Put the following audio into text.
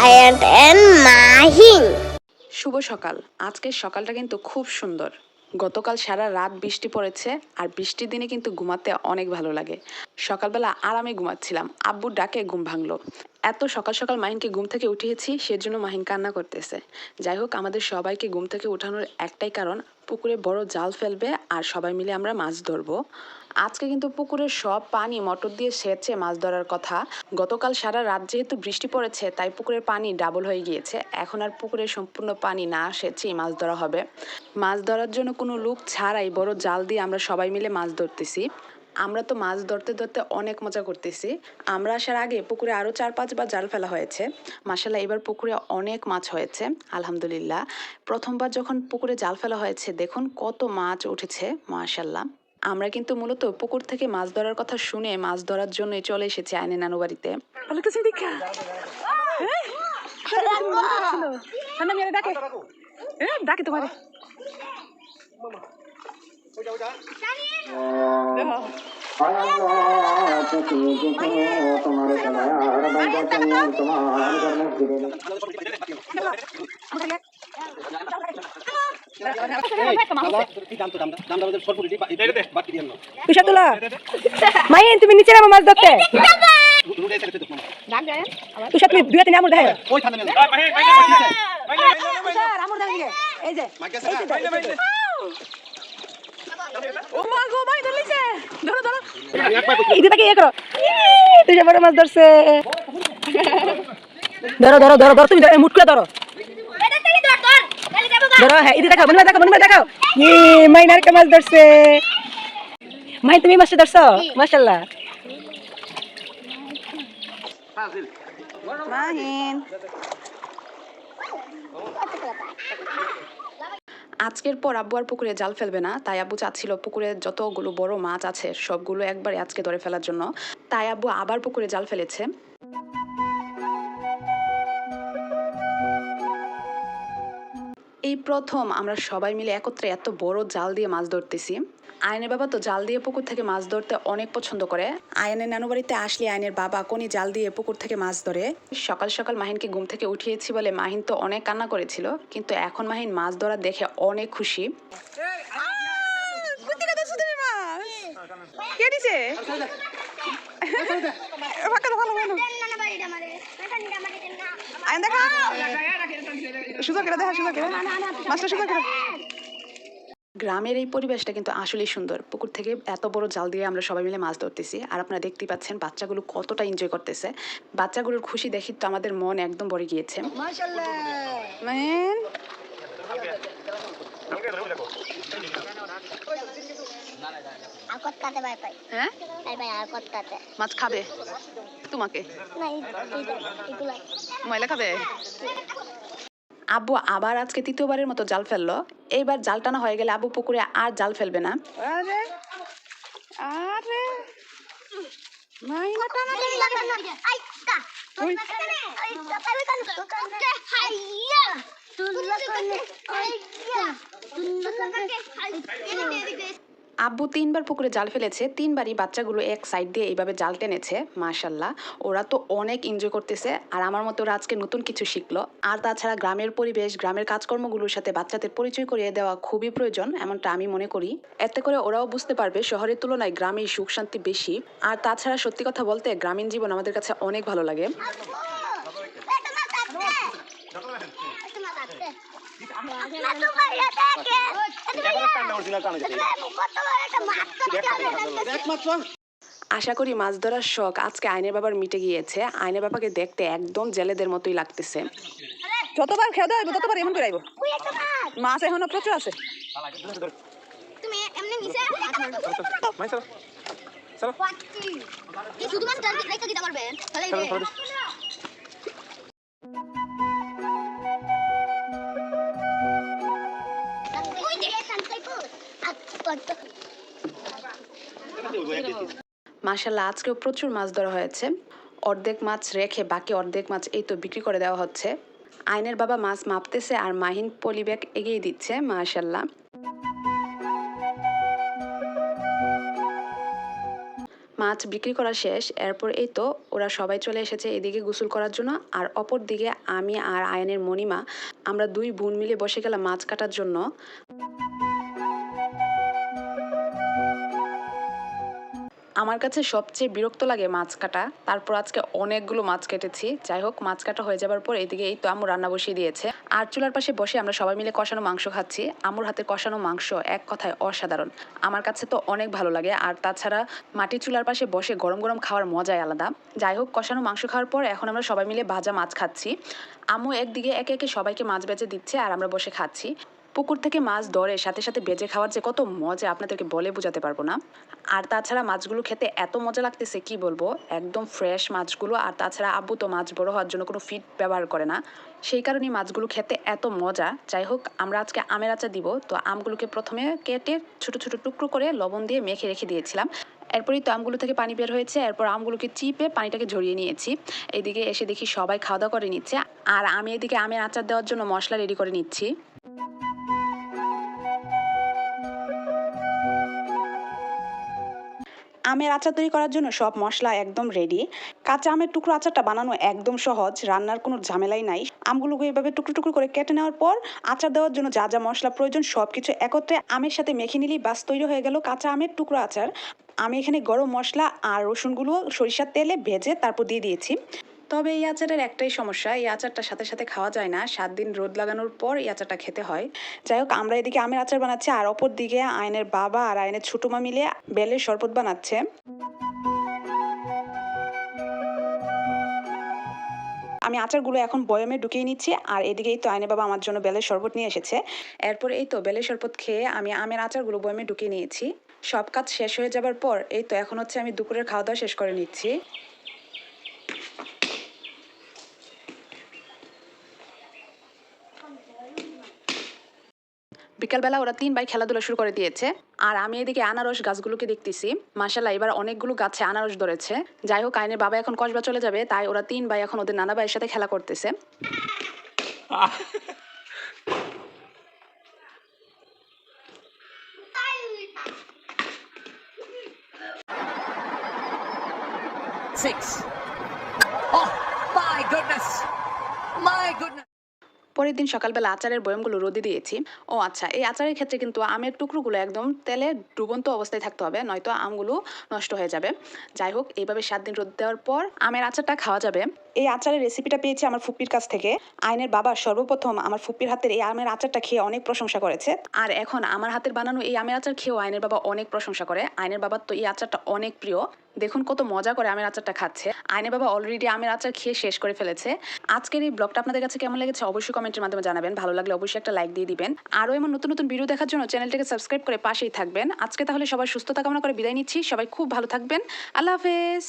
আয়াত এন্ড মাহিন। শুভ সকাল। আজকের সকালটা কিন্তু খুব সুন্দর। গতকাল সারা রাত বৃষ্টি পড়েছে, আর বৃষ্টির দিনে কিন্তু ঘুমাতে অনেক ভালো লাগে। সকালবেলা আরামে ঘুমাচ্ছিলাম, আব্বুর ডাকে ঘুম ভাঙলো। এত সকাল সকাল মাহিনকে ঘুম থেকে উঠিয়েছি, সেজন্য মাহিন কান্না করতেছে। যাই হোক, আমাদের সবাইকে ঘুম থেকে উঠানোর একটাই কারণ, পুকুরে বড় জাল ফেলবে আর সবাই মিলে আমরা মাছ ধরবো। আজকে কিন্তু পুকুরের সব পানি মোটর দিয়ে সেচে মাছ ধরার কথা। গতকাল সারা রাত যেহেতু বৃষ্টি পড়েছে, তাই পুকুরের পানি ডাবল হয়ে গিয়েছে। এখন আর পুকুরের সম্পূর্ণ পানি না সেচেই মাছ ধরা হবে। মাছ ধরার জন্য কোনো লোক ছাড়াই বড় জাল দিয়ে আমরা সবাই মিলে মাছ ধরতেছি। আমরা তো মাছ ধরতে ধরতে অনেক মজা করতেছি। আমরা আসার আগে পুকুরে আরও 4-5 বার জাল ফেলা হয়েছে। মাশাল্লাহ, এবার পুকুরে অনেক মাছ হয়েছে আলহামদুলিল্লাহ। প্রথমবার যখন পুকুরে জাল ফেলা হয়েছে, দেখুন কত মাছ উঠেছে মাশাল্লাহ। আমরা কিন্তু মূলত পুকুর থেকে মাছ ধরার কথা শুনে মাছ ধরার জন্যই চলে এসেছি আইনের নানু বাড়িতে। ডাকে তোমার মাহিন, তুমি নিচে নামো মাছ ধরতে। তুষার, তুমি দুই তিন আমর দেখো। মাছ ধরছে। ধরো ধরো ধরো ধরো, তুমি মুট করে ধরো ধরো। হ্যাঁ, এদিকে দেখাও, বন্ধু দেখাও, বন্ধু দেখাও। মাইনারকে মাছ ধরছে। মাই, তুমি মাছটা ধরছো? মাশাআল্লাহ। মাহিন, আজকের পর আব্বু আর পুকুরে জাল ফেলবে না। তাই আব্বু চাচ্ছিল পুকুরে যতগুলো বড় মাছ আছে সবগুলো একবারে আজকে ধরে ফেলার জন্য। তাই আব্বু আবার পুকুরে জাল ফেলেছে। এই প্রথম আমরা সবাই মিলে একত্রে এত বড় জাল দিয়ে মাছ ধরতেছি। আয়নের বাবা তো জাল দিয়ে পুকুর থেকে মাছ ধরতে অনেক পছন্দ করে। আয়নের নানু বাড়িতে আসলে আয়নের বাবা কোনি জাল দিয়ে পুকুর থেকে মাছ ধরে। সকাল সকাল মাহিনকে ঘুম থেকে উঠিয়েছি বলে মাহিন তো অনেক কান্না করেছিল, কিন্তু এখন মাহিন মাছ ধরা দেখে অনেক খুশি। গ্রামের এই পরিবেশটা কিন্তু আসলেই সুন্দর। পুকুর থেকে এত বড় জাল দিয়ে আমরা সবাই মিলে মাছ ধরতেছি, আর আপনারা দেখতেই পাচ্ছেন বাচ্চাগুলো কতটা এনজয় করতেছে। বাচ্চাগুলোর খুশি দেখি তো আমাদের মন একদম ভরে গিয়েছে। হ্যাঁ, মাছ খাবে তোমাকে, ময়লা খাবে। আব্বু আবার আজকে তৃতীয়বারের মতো জাল ফেললো। এইবার জাল টানা হয়ে গেলে আব্বু পুকুরে আর জাল ফেলবে না। আব্বু 3বার পুকুরে জাল ফেলেছে, 3বারই বাচ্চাগুলো এক সাইড দিয়ে এইভাবে জাল টেনেছে। মাশাল্লাহ, ওরা তো অনেক এনজয় করতেছে। আর আমার মতো ওরা আজকে নতুন কিছু শিখলো। আর তাছাড়া গ্রামের পরিবেশ, গ্রামের কাজকর্মগুলোর সাথে বাচ্চাদের পরিচয় করিয়ে দেওয়া খুবই প্রয়োজন, এমনটা আমি মনে করি। এতে করে ওরাও বুঝতে পারবে শহরের তুলনায় গ্রামেই সুখ শান্তি বেশি। আর তাছাড়া সত্যি কথা বলতে গ্রামীণ জীবন আমাদের কাছে অনেক ভালো লাগে। আশা করি মাছ ধরার শখ আজকে আইনের বাবার মিটে গিয়েছে। আইনের বাবাকে দেখতে একদম জেলেদের মতোই লাগতেছে। যতবার খেয়ে দেবো ততবার এমন করে আইবো। মাছ এখনো প্রচুর আছে। মাশাল্লাহ, আজকেও প্রচুর মাছ ধরা হয়েছে। অর্ধেক মাছ রেখে বাকি অর্ধেক মাছ এই তো বিক্রি করে দেওয়া হচ্ছে। আইনের বাবা মাছ মাপতেছে আর মাহিন পলি ব্যাগ এগিয়ে দিচ্ছে। মাশাল্লাহ, মাছ বিক্রি করা শেষ, এরপর এই তো ওরা সবাই চলে এসেছে এদিকে গোসল করার জন্য। আর অপর দিকে আমি আর আয়নের মণিমা আমরা দুই বোন মিলে বসে গেলাম মাছ কাটার জন্য। আমার কাছে সবচেয়ে বিরক্ত লাগে মাছ কাটা, তারপর আজকে অনেকগুলো মাছ কেটেছি। যাই হোক, মাছ কাটা হয়ে যাবার পর এইদিকে এই তো আম্মু রান্না বসিয়ে দিয়েছে। আর চুলার পাশে বসে আমরা সবাই মিলে কষানো মাংস খাচ্ছি। আম্মুর হাতে কষানো মাংস এক কথায় অসাধারণ, আমার কাছে তো অনেক ভালো লাগে। আর তাছাড়া মাটির চুলার পাশে বসে গরম গরম খাওয়ার মজাই আলাদা। যাই হোক, কষানো মাংস খাওয়ার পর এখন আমরা সবাই মিলে ভাজা মাছ খাচ্ছি। আম্মু একদিকে একে একে সবাইকে মাছ বেজে দিচ্ছে আর আমরা বসে খাচ্ছি। পুকুর থেকে মাছ ধরে সাথে সাথে বেজে খাওয়ার যে কত মজা আপনাদেরকে বলে বোঝাতে পারবো না। আর তাছাড়া মাছগুলো খেতে এত মজা লাগতেছে কি বলবো, একদম ফ্রেশ মাছগুলো। আর তাছাড়া আব্বু তো মাছ বড় হওয়ার জন্য কোনো ফিড ব্যবহার করে না, সেই কারণেই মাছগুলো খেতে এত মজা। যাই হোক, আমরা আজকে আমের আচার দিব, তো আমগুলোকে প্রথমে কেটে ছোট ছোট টুকরো করে লবণ দিয়ে মেখে রেখে দিয়েছিলাম। এরপরই তো আমগুলো থেকে পানি বের হয়েছে, এরপর আমগুলোকে চিপে পানিটাকে ঝরিয়ে নিয়েছি। এইদিকে এসে দেখি সবাই খাওয়া দাওয়া করে নিচ্ছে, আর আমি এদিকে আমের আচার দেওয়ার জন্য মশলা রেডি করে নিচ্ছি। আমের আচার তৈরি করার জন্য সব মশলা একদম রেডি। কাঁচা আমের টুকরো আচারটা বানানো একদম সহজ, রান্নার কোনো ঝামেলাই নাই। আমগুলোকে এভাবে টুকরো টুকরো করে কেটে নেওয়ার পর আচার দেওয়ার জন্য যা যা মশলা প্রয়োজন সব কিছু একত্রে আমের সাথে মেখে নিলেই বাস তৈরি হয়ে গেল কাঁচা আমের টুকরো আচার। আমি এখানে গরম মশলা আর রসুনগুলো সরিষার তেলে ভেজে তারপর দিয়ে দিয়েছি। তবে এই আচারের একটাই সমস্যা, এই আচারটা সাথে সাথে খাওয়া যায় না, 7 দিন রোদ লাগানোর পর এই আচারটা খেতে হয়। যাই হোক, আমরা এদিকে আমের আচার বানাচ্ছি আর অপর দিকে আয়নের বাবা আর আয়নের ছোটো মা মিলে বেলের শরবত বানাচ্ছে। আমি আচারগুলো এখন বয়মে ঢুকিয়ে নিচ্ছি, আর এদিকে এই তো আয়নের বাবা আমার জন্য বেলের শরবত নিয়ে এসেছে। এরপর এই তো বেলের শরবত খেয়ে আমি আমের আচারগুলো বয়মে ঢুকিয়ে নিয়েছি। সব কাজ শেষ হয়ে যাবার পর এই তো এখন হচ্ছে আমি দুপুরের খাওয়া দাওয়া শেষ করে নিচ্ছি। বিকালবেলা ওরা 3 ভাই খেলাধুলা শুরু করে দিয়েছে, আর আমি এদিকে আনারস গাছগুলোকে দেখতেছি। মাশাআল্লাহ, এবার অনেকগুলো গাছে আনারস ধরেছে। যাই হোক, আইনের বাবা এখন কসবা চলে যাবে, তাই ওরা 3 ভাই এখন ওদের নানা ভাইয়ের সাথে খেলা করতেছে। পরের দিন সকালবেলা আচারের বয়মগুলো রোদে দিয়েছি। ও আচ্ছা, এই আচারের ক্ষেত্রে কিন্তু আমের টুকরোগুলো একদম তেলে ডুবন্ত অবস্থায় থাকতে হবে, নয়তো আমগুলো নষ্ট হয়ে যাবে। যাই হোক, এইভাবে 7 দিন রোদ দেওয়ার পর আমের আচারটা খাওয়া যাবে। এই আচারের রেসিপিটা পেয়েছি আমার ফুপ্পির কাছ থেকে। আইনের বাবা সর্বপ্রথম আমার ফুপ্পির হাতের এই আমের আচারটা খেয়ে অনেক প্রশংসা করেছে, আর এখন আমার হাতের বানানো এই আমের আচার খেয়েও আইনের বাবা অনেক প্রশংসা করে। আইনের বাবার তো এই আচারটা অনেক প্রিয়, দেখুন কত মজা করে আমের আচারটা খাচ্ছে। আইনের বাবা অলরেডি আমের আচার খেয়ে শেষ করে ফেলেছে। আজকের এই ব্লগটা আপনাদের কাছে কেমন লেগেছে অবশ্যই কমেন্টের মাধ্যমে জানাবেন। ভালো লাগলে অবশ্যই একটা লাইক দিয়ে দিবেন। আরও এমন নতুন নতুন ভিডিও দেখার জন্য চ্যানেলটাকে সাবস্ক্রাইব করে পাশেই থাকবেন। আজকে তাহলে সবাই সুস্থতা কামনা করে বিদায় নিচ্ছি। সবাই খুব ভালো থাকবেন। আল্লাহ হাফেজ।